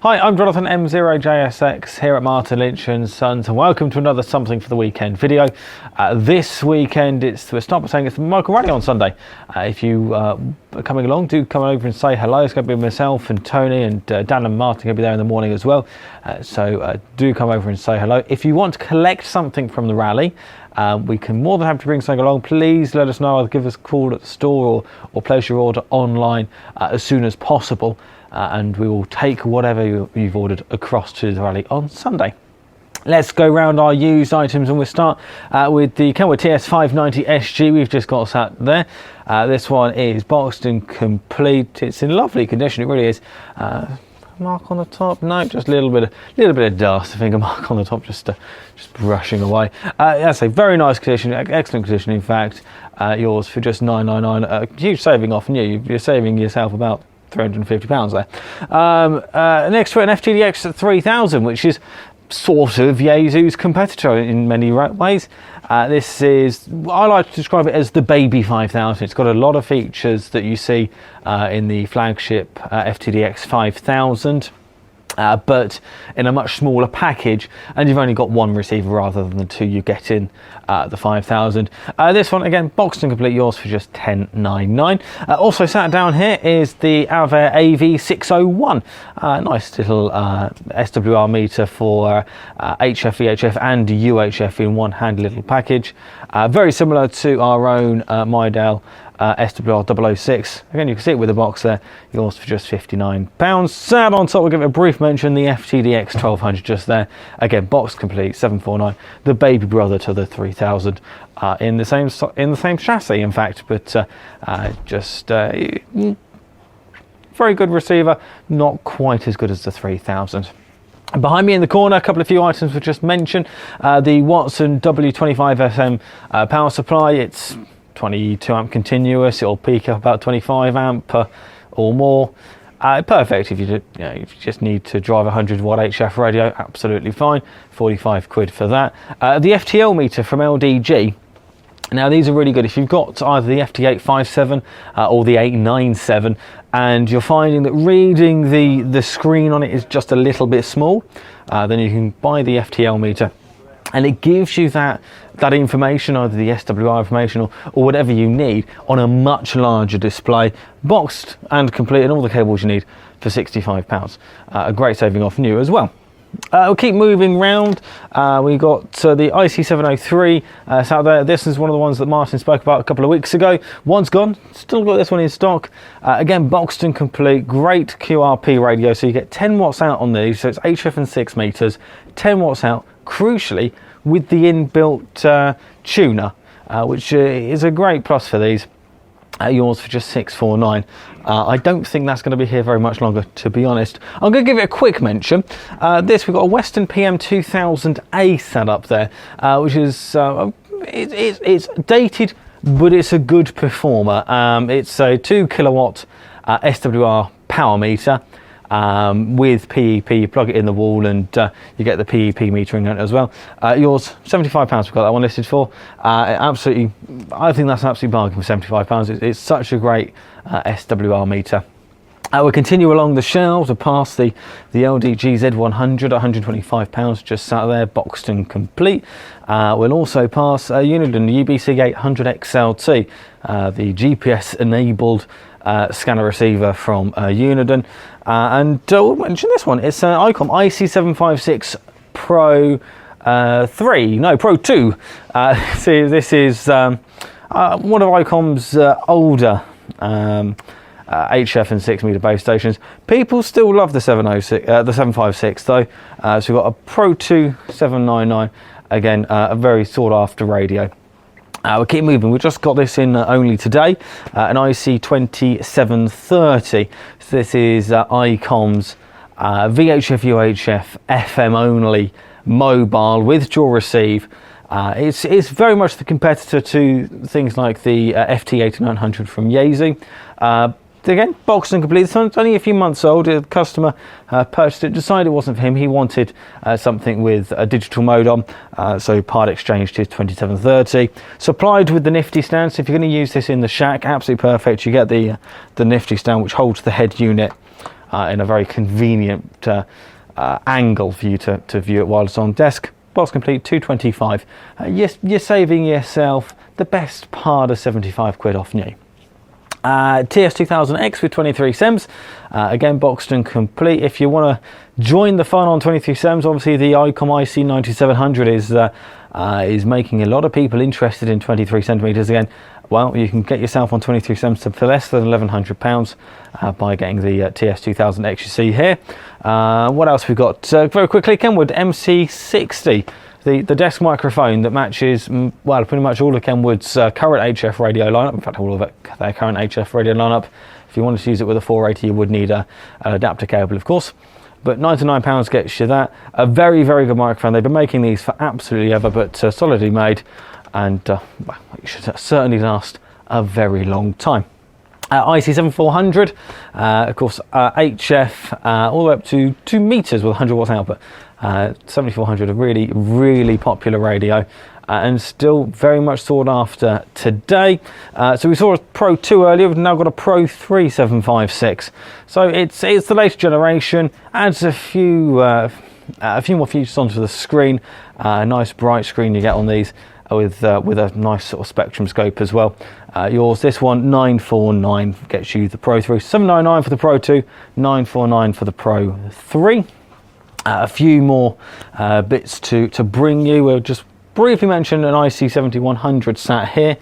Hi, I'm Jonathan M0JSX here at Mr Lynch and Sons, and welcome to another Something for the Weekend video. This weekend, we're starting by saying it's ML&S on Sunday. If you are coming along, do come over and say hello. It's going to be myself and Tony and Dan and Martin going to be there in the morning as well. So do come over and say hello. If you want to collect something from the rally, we can more than have to bring something along. Please let us know. Either give us a call at the store or place your order online as soon as possible. And we will take whatever you've ordered across to the rally on Sunday. Let's go round our used items, and we'll start with the Kenwood TS590 SG. We've just got sat there. This one is boxed and complete. It's in lovely condition, it really is. Mark on the top? No, just a little bit of dust. I think a mark on the top, just brushing away. That's a very nice condition, excellent condition. In fact, yours for just $9.99. A huge saving off new. You're saving yourself about £350 there. Next to an FTDX 3000, which is sort of Yaesu's competitor in many ways. This is, I like to describe it as the baby 5000. It's got a lot of features that you see in the flagship FTDX 5000. But in a much smaller package, and you've only got one receiver rather than the two you get in the 5000. This one again boxed and complete, yours for just $10.99. Also sat down here is the Alva A60. Nice little SWR meter for HF, VHF and UHF in one handy little package. Very similar to our own Midale SWR 006. Again, you can see it with the box there, yours for just £59. Sat on top, we'll give it a brief mention, the FTDX 1200 just there. Again, box complete, $749. The baby brother to the 3000 in the same chassis, in fact, but very good receiver, not quite as good as the 3000. Behind me in the corner, a couple of few items we'll just mention. The Watson W25SM power supply. It's 22 amp continuous. It'll peak up about 25 amp or more. Perfect if you just need to drive a 100 watt HF radio, absolutely fine. 45 quid for that. The FTL meter from LDG. Now these are really good if you've got either the FT857 or the 897 and you're finding that reading the screen on it is just a little bit small, then you can buy the FTL meter. And it gives you that information, either the SWR information or whatever you need, on a much larger display, boxed and complete, and all the cables you need for £65. A great saving off new as well. We'll keep moving round. We got the IC703 out there. This is one of the ones that Martin spoke about a couple of weeks ago. One's gone, still got this one in stock. Again, boxed and complete, great QRP radio. So you get 10 watts out on these, so it's HF and 6 meters, 10 watts out, crucially with the inbuilt tuner, which is a great plus for these. Yours for just $649. I don't think that's going to be here very much longer, to be honest. I'm going to give it a quick mention. We've got a Western PM2000A set up there, which is it's dated, but it's a good performer. It's a 2 kilowatt SWR power meter. With PEP, you plug it in the wall and you get the PEP metering on it as well. Yours, £75 we've got that one listed for. I think that's an absolute bargain for £75. It's such a great SWR meter. We'll continue along the shelves. We'll pass the LDG Z100, £125, just sat there, boxed and complete. We'll also pass Uniden, the UBC 800 XLT, the GPS enabled scanner receiver from Uniden. And we'll mention this one. It's an ICOM IC756 Pro 2. So this is one of ICOM's older HF and 6 meter base stations. People still love the 756 though. So we've got a Pro 2 799. Again, a very sought after radio. We'll keep moving. We've just got this in only today, an IC2730. So this is ICOM's VHF, UHF, FM only mobile with dual receive. It's very much the competitor to things like the FT8900 from Yaesu. Again, boxed and complete. It's only a few months old. The customer purchased it, decided it wasn't for him. He wanted something with a digital mode on, so part exchanged his 2730. Supplied with the nifty stand, so if you're going to use this in the shack, absolutely perfect. You get the nifty stand which holds the head unit in a very convenient angle for you to view it while it's on desk. Box complete, $225. You're saving yourself the best part of 75 quid off new. TS2000X with 23 SEMs, again boxed and complete. If you want to join the fun on 23 SEMs, obviously the ICOM IC9700 is making a lot of people interested in 23 centimeters again. Well, you can get yourself on 23 SEMs for less than £1,100 by getting the TS2000X you see here. What else we've got? Very quickly, Kenwood MC60. The desk microphone that matches, well, pretty much all of Kenwood's current HF radio lineup. In fact, all of their current HF radio lineup. If you wanted to use it with a 480, you would need an adapter cable, of course. But £99 gets you that. A very, very good microphone. They've been making these for absolutely ever, but solidly made, and well, it should certainly last a very long time. IC7400, of course, HF all the way up to 2 meters with 100 watts output. 7400, a really, really popular radio, and still very much sought after today. So we saw a Pro 2 earlier, we've now got a Pro 3 756. So it's the latest generation, adds a few more features onto the screen. A nice bright screen you get on these, with a nice sort of spectrum scope as well. This one 949 gets you the Pro 3, 799 for the Pro 2, 949 for the Pro 3. A few more bits to bring you. We'll just briefly mention an IC7100 sat here.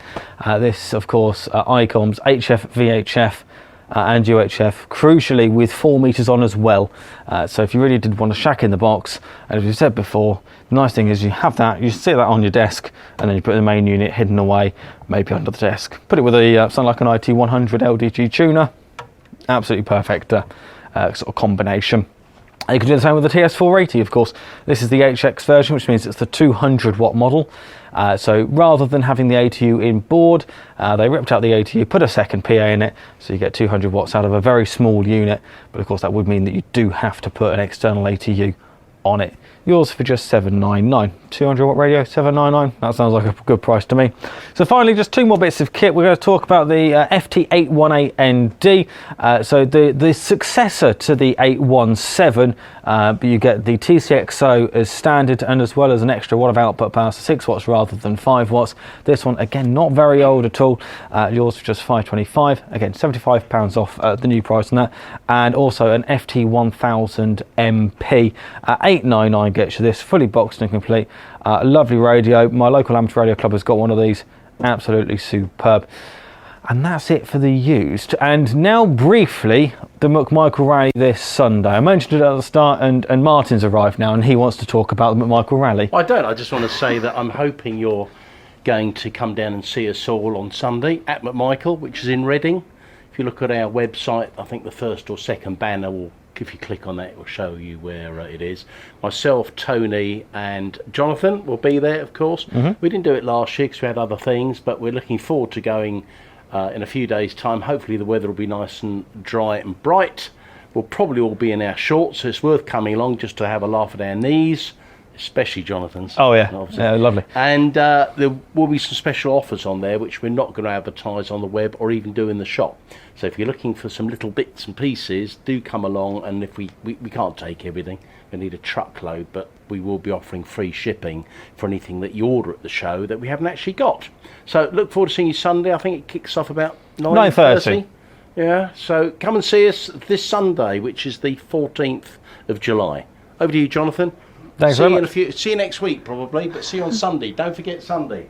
This, of course, ICOM's HF, VHF and UHF, crucially with 4 meters on as well. So if you really did want to shack in the box, and as we said before, the nice thing is you have that, you sit that on your desk, and then you put the main unit hidden away, maybe under the desk. Put it with a something like an IT100 LDG tuner. Absolutely perfect sort of combination. You can do the same with the TS480, of course. This is the HX version, which means it's the 200 watt model. So rather than having the ATU in board, they ripped out the ATU, put a second PA in it, so you get 200 watts out of a very small unit. But of course that would mean that you do have to put an external ATU on it. Yours for just $799. 200 watt radio, $799. That sounds like a good price to me. So finally, just 2 more bits of kit. We're going to talk about the FT818ND. So the successor to the 817. But you get the TCXO as standard, and as well as an extra watt of output power, so 6 watts rather than 5 watts. This one, again, not very old at all. Yours for just $525. Again, £75 off the new price on that. And also an FT1000MP. $899 gets you this, fully boxed and complete. Lovely radio. My local amateur radio club has got one of these. Absolutely superb. And that's it for the used. And now briefly, the McMichael Rally this Sunday. I mentioned it at the start, and Martin's arrived now, and he wants to talk about the McMichael Rally. I don't. I just want to say that I'm hoping you're going to come down and see us all on Sunday at McMichael, which is in Reading. If you look at our website, I think the first or second banner will, if you click on that, it will show you where it is. Myself, Tony and Jonathan will be there, of course. We didn't do it last year because we had other things, but we're looking forward to going in a few days' time. Hopefully the weather will be nice and dry and bright. We'll probably all be in our shorts, so it's worth coming along just to have a laugh at our knees, especially Jonathan's. Oh yeah, yeah, lovely. And there will be some special offers on there which we're not going to advertise on the web or even do in the shop. So if you're looking for some little bits and pieces, do come along. And if we can't take everything, we need a truckload, but we will be offering free shipping for anything that you order at the show that we haven't actually got. So look forward to seeing you Sunday. I think it kicks off about 9:30. Yeah, so come and see us this Sunday, which is the 14th of July. Over to you, Jonathan. Thanks very much. See you next week, probably, but see you on Sunday. Don't forget Sunday.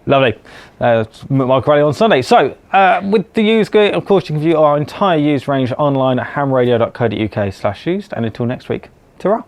Lovely. McMichael Rally on Sunday. So, with the used gear, of course, you can view our entire used range online at hamradio.co.uk/used. And until next week, ta-ra.